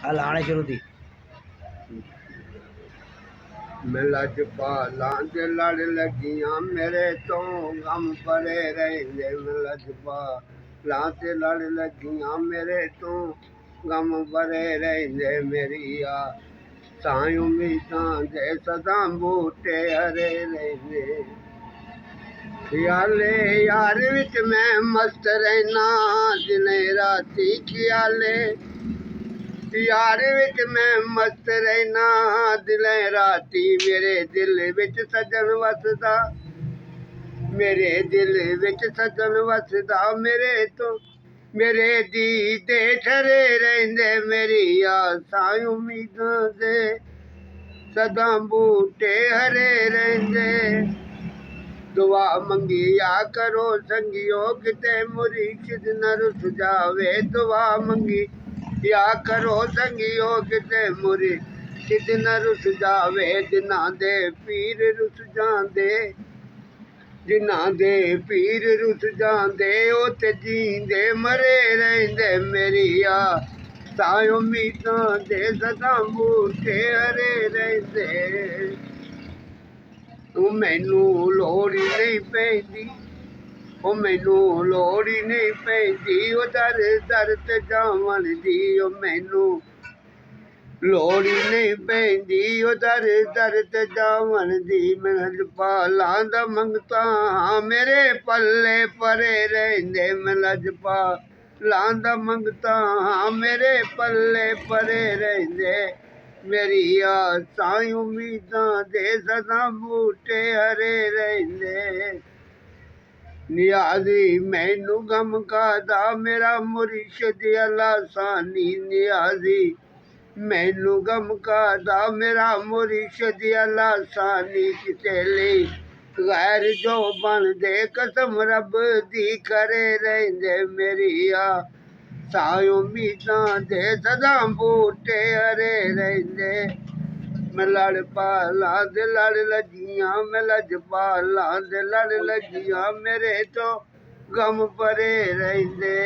हलाने शुरू थी। मैं लजपालां दे लड़ लगियां मेरे तो गम परे रहिंदे। मैं लजपालां ते लड़ लगियां मेरे तो गम परे रहिंदे। मेरी साईं उम्मीदां दे सदा बूटे हरे रहिंदे। ख्याले यार विच मैं मस्त रहना दिने राती। ख्याले यार विच मैं मस्त रहना दिले राती। मेरे दिल विच सजन वसदा, मेरे दिल विच सजन वसदा। मेरे तो मेरे दी दे ठरे रहिंदे। मेरी आसां उम्मीदां दे सदा बूटे हरे रहिंदे। दुआ मंगी या करो संगियो किते मुरीद न रुस जावे। दुआ मंगी या करो संगियो किते मुरीद न रुस जावे। जिन्हां दे पीर रुस जांदे, जिन्हां दे पीर रुस जांदे ओ ते जींदे मरे रहिंदे। मेरी साईं उम्मीदां दे सदा बूटे हरे रहिंदे। मैनू लोड़ नहीं पैंदी, ओ मैनू लोड़ नहीं पैंदी ओ दर दर ते जावन दी। ओ मैनू लोड़ नहीं पैंदी ओ दर दर ते जावन दी। मैं लजपालां दा मंगता मेरे पल्ले परे रहिंदे। मैं लजपालां दा मंगता मेरे पल्ले परे रहिंदे। मेरी साईं उम्मीदां दे सदा बूटे हरे रहिंदे। नियाज़ी मैनू गम कादा मेरा मुर्शिद अल्लाह सानी। नियाज़ी मैनू गम कादा मेरा मुर्शिद अल्लाह सानी। किसे लई गैर जो बनदे कसम रब दी करे रहिंदे। मेरी साईं उम्मीदां दे सदा बूटे हरे रहिंदे। मैं लजपालां दे लड़ लगियां, मैं लजपालां दे लड़ लगियां मेरे तो गम परे रहिंदे।